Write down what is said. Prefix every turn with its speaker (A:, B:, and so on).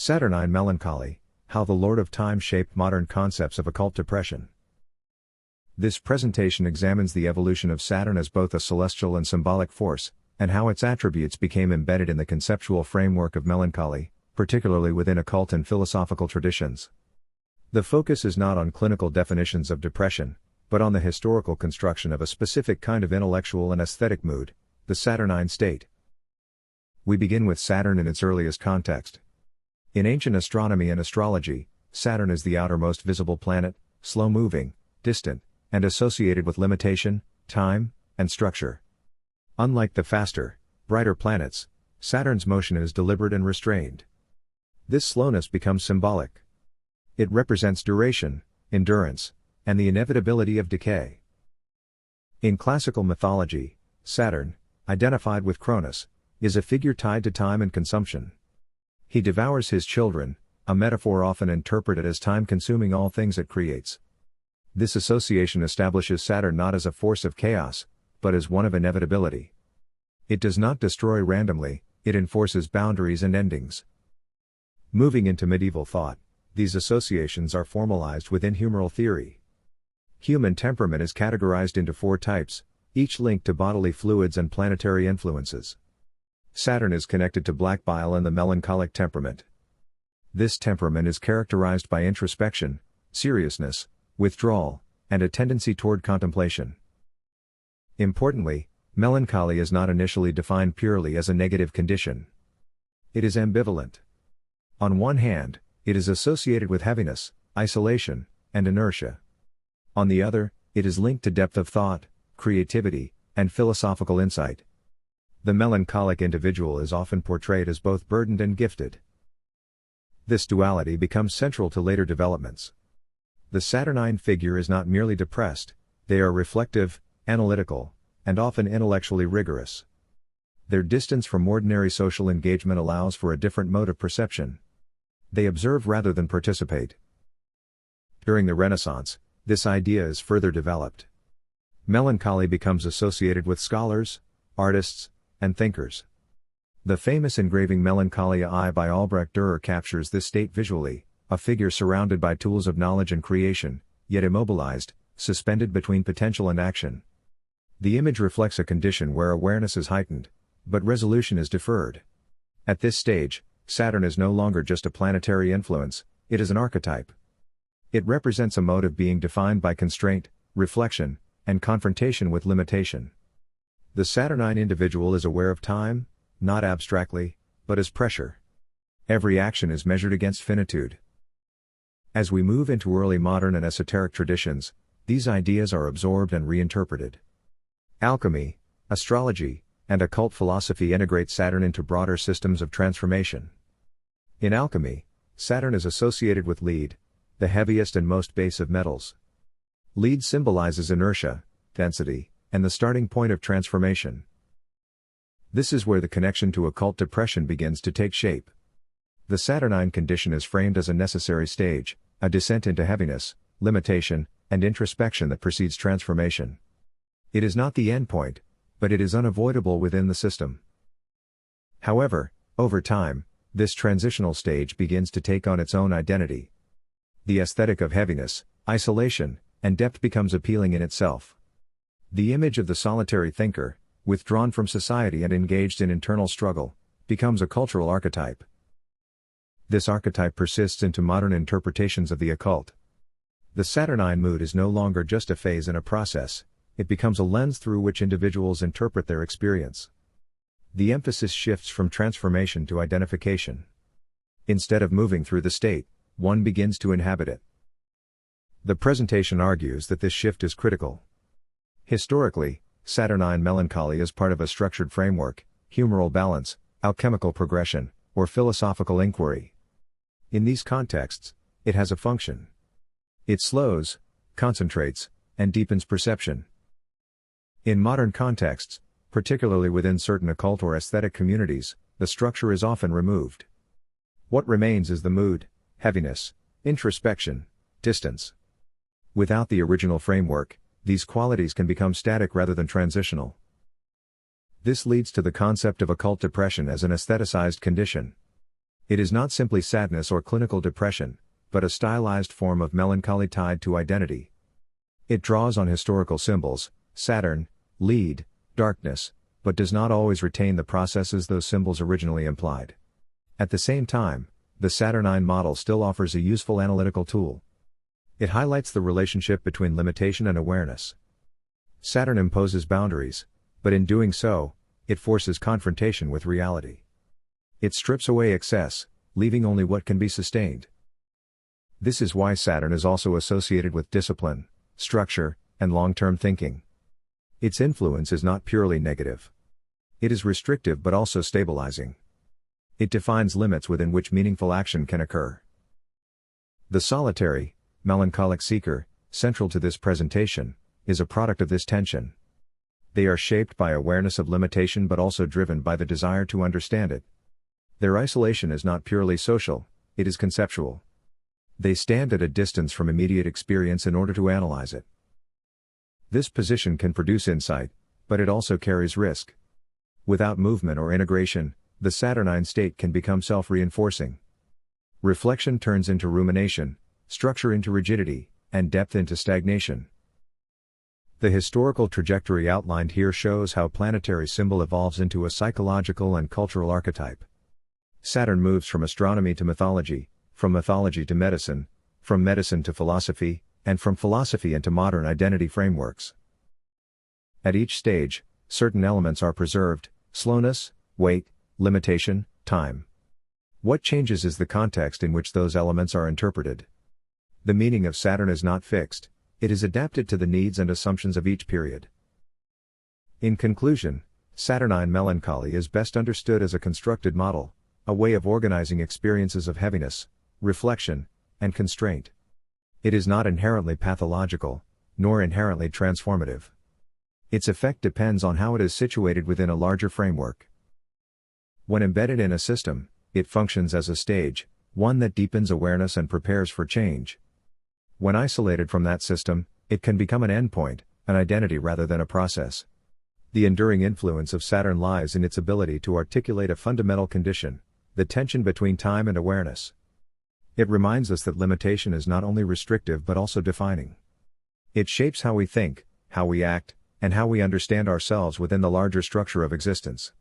A: Saturnine Melancholy, How the Lord of Time Shaped Modern Concepts of Occult Depression. This presentation examines the evolution of Saturn as both a celestial and symbolic force, and how its attributes became embedded in the conceptual framework of melancholy, particularly within occult and philosophical traditions. The focus is not on clinical definitions of depression, but on the historical construction of a specific kind of intellectual and aesthetic mood, the Saturnine state. We begin with Saturn in its earliest context. In ancient astronomy and astrology, Saturn is the outermost visible planet, slow-moving, distant, and associated with limitation, time, and structure. Unlike the faster, brighter planets, Saturn's motion is deliberate and restrained. This slowness becomes symbolic. It represents duration, endurance, and the inevitability of decay. In classical mythology, Saturn, identified with Cronus, is a figure tied to time and consumption. He devours his children, a metaphor often interpreted as time consuming all things it creates. This association establishes Saturn not as a force of chaos, but as one of inevitability. It does not destroy randomly, it enforces boundaries and endings. Moving into medieval thought, these associations are formalized within humoral theory. Human temperament is categorized into 4 types, each linked to bodily fluids and planetary influences. Saturn is connected to black bile and the melancholic temperament. This temperament is characterized by introspection, seriousness, withdrawal, and a tendency toward contemplation. Importantly, melancholy is not initially defined purely as a negative condition. It is ambivalent. On one hand, it is associated with heaviness, isolation, and inertia. On the other, it is linked to depth of thought, creativity, and philosophical insight. The melancholic individual is often portrayed as both burdened and gifted. This duality becomes central to later developments. The Saturnine figure is not merely depressed, they are reflective, analytical, and often intellectually rigorous. Their distance from ordinary social engagement allows for a different mode of perception. They observe rather than participate. During the Renaissance, this idea is further developed. Melancholy becomes associated with scholars, artists, and thinkers. The famous engraving Melancholia I by Albrecht Dürer captures this state visually, a figure surrounded by tools of knowledge and creation, yet immobilized, suspended between potential and action. The image reflects a condition where awareness is heightened, but resolution is deferred. At this stage, Saturn is no longer just a planetary influence, it is an archetype. It represents a mode of being defined by constraint, reflection, and confrontation with limitation. The Saturnine individual is aware of time, not abstractly, but as pressure. Every action is measured against finitude. As we move into early modern and esoteric traditions, these ideas are absorbed and reinterpreted. Alchemy, astrology, and occult philosophy integrate Saturn into broader systems of transformation. In alchemy, Saturn is associated with lead, the heaviest and most base of metals. Lead symbolizes inertia, density, and the starting point of transformation. This is where the connection to occult depression begins to take shape. The Saturnine condition is framed as a necessary stage, a descent into heaviness, limitation, and introspection that precedes transformation. It is not the end point, but it is unavoidable within the system. However, over time, this transitional stage begins to take on its own identity. The aesthetic of heaviness, isolation, and depth becomes appealing in itself. The image of the solitary thinker, withdrawn from society and engaged in internal struggle, becomes a cultural archetype. This archetype persists into modern interpretations of the occult. The Saturnine mood is no longer just a phase in a process, it becomes a lens through which individuals interpret their experience. The emphasis shifts from transformation to identification. Instead of moving through the state, one begins to inhabit it. The presentation argues that this shift is critical. Historically, Saturnine melancholy is part of a structured framework, humoral balance, alchemical progression, or philosophical inquiry. In these contexts, it has a function. It slows, concentrates, and deepens perception. In modern contexts, particularly within certain occult or aesthetic communities, the structure is often removed. What remains is the mood, heaviness, introspection, distance. Without the original framework, these qualities can become static rather than transitional. This leads to the concept of occult depression as an aestheticized condition. It is not simply sadness or clinical depression, but a stylized form of melancholy tied to identity. It draws on historical symbols, Saturn, lead, darkness, but does not always retain the processes those symbols originally implied. At the same time, the Saturnine model still offers a useful analytical tool. It highlights the relationship between limitation and awareness. Saturn imposes boundaries, but in doing so, it forces confrontation with reality. It strips away excess, leaving only what can be sustained. This is why Saturn is also associated with discipline, structure, and long-term thinking. Its influence is not purely negative. It is restrictive but also stabilizing. It defines limits within which meaningful action can occur. The solitary, melancholic seeker, central to this presentation, is a product of this tension. They are shaped by awareness of limitation but also driven by the desire to understand it. Their isolation is not purely social, it is conceptual. They stand at a distance from immediate experience in order to analyze it. This position can produce insight, but it also carries risk. Without movement or integration, the Saturnine state can become self-reinforcing. Reflection turns into rumination, structure into rigidity, and depth into stagnation. The historical trajectory outlined here shows how planetary symbol evolves into a psychological and cultural archetype. Saturn moves from astronomy to mythology, from mythology to medicine, from medicine to philosophy, and from philosophy into modern identity frameworks. At each stage, certain elements are preserved: slowness, weight, limitation, time. What changes is the context in which those elements are interpreted. The meaning of Saturn is not fixed, it is adapted to the needs and assumptions of each period. In conclusion, Saturnine melancholy is best understood as a constructed model, a way of organizing experiences of heaviness, reflection, and constraint. It is not inherently pathological, nor inherently transformative. Its effect depends on how it is situated within a larger framework. When embedded in a system, it functions as a stage, one that deepens awareness and prepares for change. When isolated from that system, it can become an endpoint, an identity rather than a process. The enduring influence of Saturn lies in its ability to articulate a fundamental condition, the tension between time and awareness. It reminds us that limitation is not only restrictive but also defining. It shapes how we think, how we act, and how we understand ourselves within the larger structure of existence.